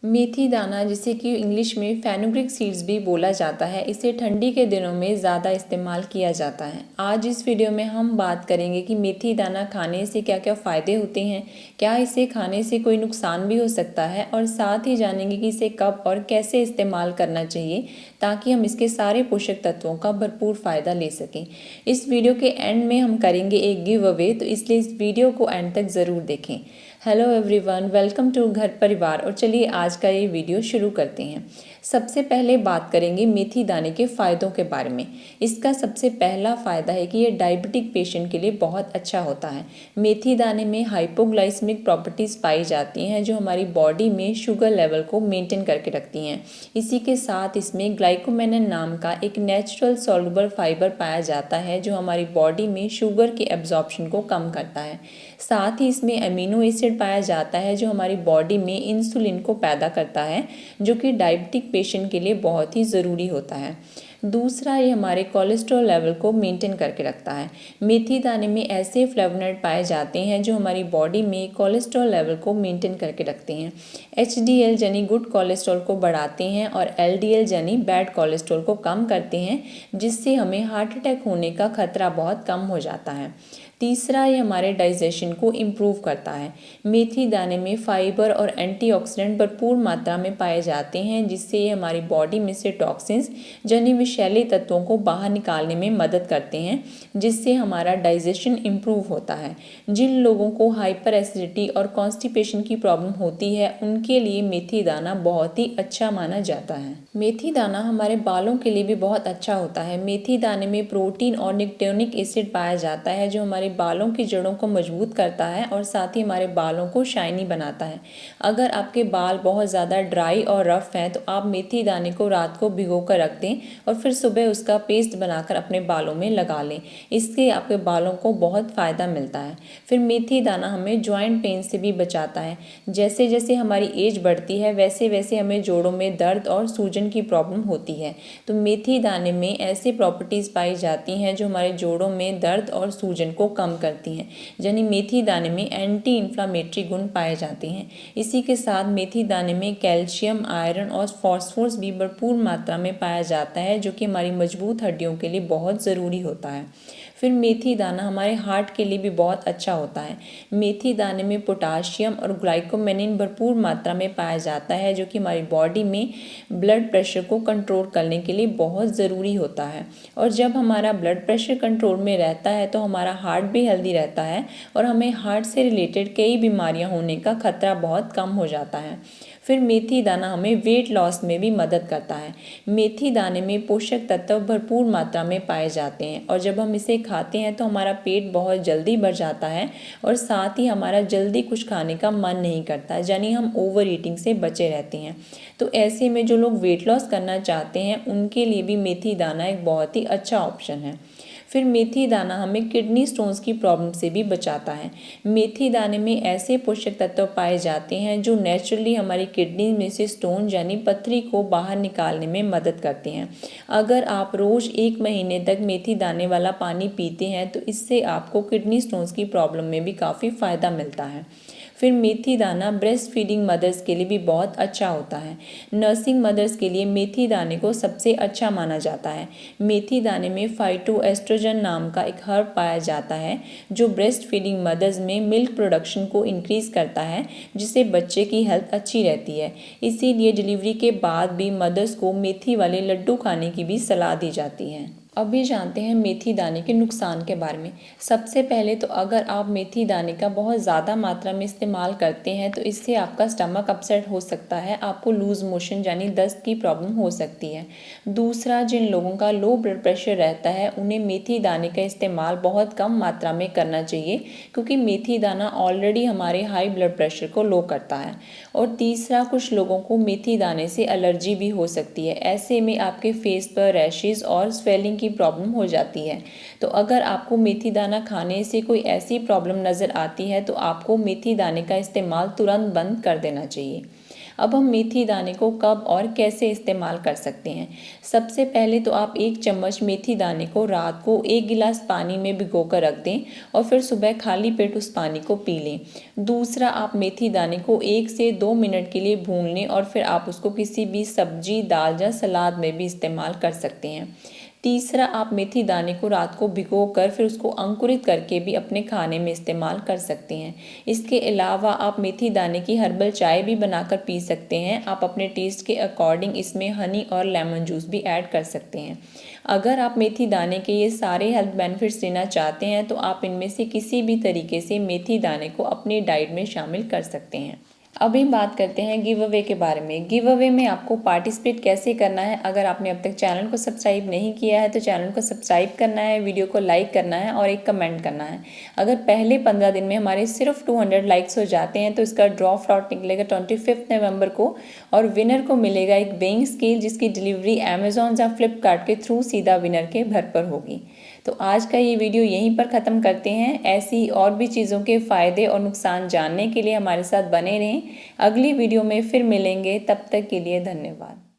मेथी दाना, जिसे कि इंग्लिश में फेनुग्रीक सीड्स भी बोला जाता है, इसे ठंडी के दिनों में ज़्यादा इस्तेमाल किया जाता है। आज इस वीडियो में हम बात करेंगे कि मेथी दाना खाने से क्या क्या फ़ायदे होते हैं, क्या इसे खाने से कोई नुकसान भी हो सकता है, और साथ ही जानेंगे कि इसे कब और कैसे इस्तेमाल करना चाहिए ताकि हम इसके सारे पोषक तत्वों का भरपूर फ़ायदा ले सकें। इस वीडियो के एंड में हम करेंगे एक गिव अवे, तो इसलिए इस वीडियो को एंड तक ज़रूर देखें। हेलो एवरीवन, वेलकम टू घर परिवार। और चलिए आज का ये वीडियो शुरू करते हैं। सबसे पहले बात करेंगे मेथी दाने के फ़ायदों के बारे में। इसका सबसे पहला फ़ायदा है कि ये डायबिटिक पेशेंट के लिए बहुत अच्छा होता है। मेथी दाने में हाइपोग्लाइसेमिक प्रॉपर्टीज़ पाई जाती हैं जो हमारी बॉडी में शुगर लेवल को मेंटेन करके रखती हैं। इसी के साथ इसमें ग्लाइकोमेनिन नाम का एक नेचुरल सॉल्युबल फाइबर पाया जाता है जो हमारी बॉडी में शुगर के एब्जॉर्प्शन को कम करता है। साथ ही इसमें अमीनो एसिड पाया जाता है जो हमारी बॉडी में इंसुलिन को पैदा करता है, जो कि डायबिटिक पेशेंट के लिए बहुत ही ज़रूरी होता है। दूसरा, ये हमारे कोलेस्ट्रॉल लेवल को मेंटेन करके रखता है। मेथी दाने में ऐसे फ्लेवोनॉइड पाए जाते हैं जो हमारी बॉडी में कोलेस्ट्रॉल लेवल को मेंटेन करके रखते हैं। HDL यानी गुड कोलेस्ट्रॉल को बढ़ाते हैं और LDL यानी बैड कोलेस्ट्रॉल को कम करते हैं, जिससे हमें हार्ट अटैक होने का खतरा बहुत कम हो जाता है। तीसरा, ये हमारे डाइजेशन को इम्प्रूव करता है। मेथी दाने में फाइबर और एंटीऑक्सीडेंट भरपूर मात्रा में पाए जाते हैं, जिससे ये हमारी बॉडी में से टॉक्सिन्स यानी विषैले तत्वों को बाहर निकालने में मदद करते हैं, जिससे हमारा डाइजेशन इम्प्रूव होता है। जिन लोगों को हाइपर एसिडिटी और कॉन्स्टिपेशन की प्रॉब्लम होती है, उनके लिए मेथी दाना बहुत ही अच्छा माना जाता है। मेथी दाना हमारे बालों के लिए भी बहुत अच्छा होता है। मेथी दाने में प्रोटीन और निकोटिनिक एसिड पाया जाता है जो हमारे बालों की जड़ों को मजबूत करता है और साथ ही हमारे बालों को शाइनी बनाता है। अगर आपके बाल बहुत ज़्यादा ड्राई और रफ हैं तो आप मेथी दाने को रात को भिगो कर रख दें और फिर सुबह उसका पेस्ट बनाकर अपने बालों में लगा लें। इससे आपके बालों को बहुत फ़ायदा मिलता है। फिर मेथी दाना हमें जॉइंट पेन से भी बचाता है। जैसे जैसे हमारी एज बढ़ती है वैसे वैसे हमें जोड़ों में दर्द और सूजन की प्रॉब्लम होती है, तो मेथी दाने में ऐसी प्रॉपर्टीज़ पाई जाती हैं जो हमारे जोड़ों में दर्द और सूजन को कम करती हैं। यानी मेथी दाने में एंटी इन्फ्लामेटरी गुण पाए जाते हैं। इसी के साथ मेथी दाने में कैल्शियम, आयरन और फॉस्फोरस भी भरपूर मात्रा में पाया जाता है, जो कि हमारी मजबूत हड्डियों के लिए बहुत ज़रूरी होता है। फिर मेथी दाना हमारे हार्ट के लिए भी बहुत अच्छा होता है। मेथी दाने में पोटाशियम और ग्लाइकोमेनिन भरपूर मात्रा में पाया जाता है, जो कि हमारी बॉडी में ब्लड प्रेशर को कंट्रोल करने के लिए बहुत ज़रूरी होता है। और जब हमारा ब्लड प्रेशर कंट्रोल में रहता है तो हमारा हार्ट भी हेल्दी रहता है और हमें हार्ट से रिलेटेड कई बीमारियां होने का खतरा बहुत कम हो जाता है। फिर मेथी दाना हमें वेट लॉस में भी मदद करता है। मेथी दाने में पोषक तत्व भरपूर मात्रा में पाए जाते हैं और जब हम इसे खाते हैं तो हमारा पेट बहुत जल्दी भर जाता है और साथ ही हमारा जल्दी कुछ खाने का मन नहीं करता, यानी हम ओवर ईटिंग से बचे रहते हैं। तो ऐसे में जो लोग वेट लॉस करना चाहते हैं उनके लिए भी मेथी दाना एक बहुत ही अच्छा ऑप्शन है। फिर मेथी दाना हमें किडनी स्टोन्स की प्रॉब्लम से भी बचाता है। मेथी दाने में ऐसे पोषक तत्व पाए जाते हैं जो नेचुरली हमारी किडनी में से स्टोन यानी पथरी को बाहर निकालने में मदद करते हैं। अगर आप रोज़ 1 महीने तक मेथी दाने वाला पानी पीते हैं तो इससे आपको किडनी स्टोन्स की प्रॉब्लम में भी काफ़ी फ़ायदा मिलता है। फिर मेथी दाना ब्रेस्ट फीडिंग मदर्स के लिए भी बहुत अच्छा होता है। नर्सिंग मदर्स के लिए मेथी दाने को सबसे अच्छा माना जाता है। मेथी दाने में फाइटोएस्ट्रोजन नाम का एक हर्ब पाया जाता है जो ब्रेस्ट फीडिंग मदर्स में मिल्क प्रोडक्शन को इंक्रीज़ करता है, जिससे बच्चे की हेल्थ अच्छी रहती है। इसीलिए डिलीवरी के बाद भी मदर्स को मेथी वाले लड्डू खाने की भी सलाह दी जाती है। अभी जानते हैं मेथी दाने के नुकसान के बारे में। सबसे पहले तो अगर आप मेथी दाने का बहुत ज़्यादा मात्रा में इस्तेमाल करते हैं तो इससे आपका स्टमक अपसेट हो सकता है, आपको लूज़ मोशन यानी दस्त की प्रॉब्लम हो सकती है। दूसरा, जिन लोगों का लो ब्लड प्रेशर रहता है उन्हें मेथी दाने का इस्तेमाल बहुत कम मात्रा में करना चाहिए, क्योंकि मेथी दाना ऑलरेडी हमारे हाई ब्लड प्रेशर को लो करता है। और तीसरा, कुछ लोगों को मेथी दाने से एलर्जी भी हो सकती है। ऐसे में आपके फेस पर रैशेज़ और स्वेलिंग की प्रॉब्लम हो जाती है। तो अगर आपको मेथी दाना खाने से कोई ऐसी प्रॉब्लम नज़र आती है तो आपको मेथी दाने का इस्तेमाल तुरंत बंद कर देना चाहिए। अब हम मेथी दाने को कब और कैसे इस्तेमाल कर सकते हैं। सबसे पहले तो आप 1 चम्मच मेथी दाने को रात को 1 गिलास पानी में भिगो कर रख दें और फिर सुबह खाली पेट उस पानी को पी लें। दूसरा, आप मेथी दाने को 1 से 2 मिनट के लिए भून लें और फिर आप उसको किसी भी सब्जी, दाल या सलाद में भी इस्तेमाल कर सकते हैं। तीसरा, आप मेथी दाने को रात को भिगो कर फिर उसको अंकुरित करके भी अपने खाने में इस्तेमाल कर सकते हैं। इसके अलावा आप मेथी दाने की हर्बल चाय भी बनाकर पी सकते हैं। आप अपने टेस्ट के अकॉर्डिंग इसमें हनी और लेमन जूस भी ऐड कर सकते हैं। अगर आप मेथी दाने के ये सारे हेल्थ बेनिफिट्स लेना चाहते हैं तो आप इनमें से किसी भी तरीके से मेथी दाने को अपनी डाइट में शामिल कर सकते हैं। अब हम बात करते हैं गिव अवे के बारे में। गिव अवे में आपको पार्टिसिपेट कैसे करना है। अगर आपने अब तक चैनल को सब्सक्राइब नहीं किया है तो चैनल को सब्सक्राइब करना है, वीडियो को लाइक करना है और एक कमेंट करना है। अगर पहले 15 दिन में हमारे सिर्फ 200 लाइक्स हो जाते हैं तो इसका ड्रॉ फ्लॉट निकलेगा 25 नवंबर को और विनर को मिलेगा एक वेइंग स्केल जिसकी डिलीवरी अमेजॉन या फ्लिपकार्ट के थ्रू सीधा विनर के घर पर होगी। तो आज का ये वीडियो यहीं पर ख़त्म करते हैं। ऐसी और भी चीज़ों के फ़ायदे और नुकसान जानने के लिए हमारे साथ बने रहें। अगली वीडियो में फिर मिलेंगे, तब तक के लिए धन्यवाद।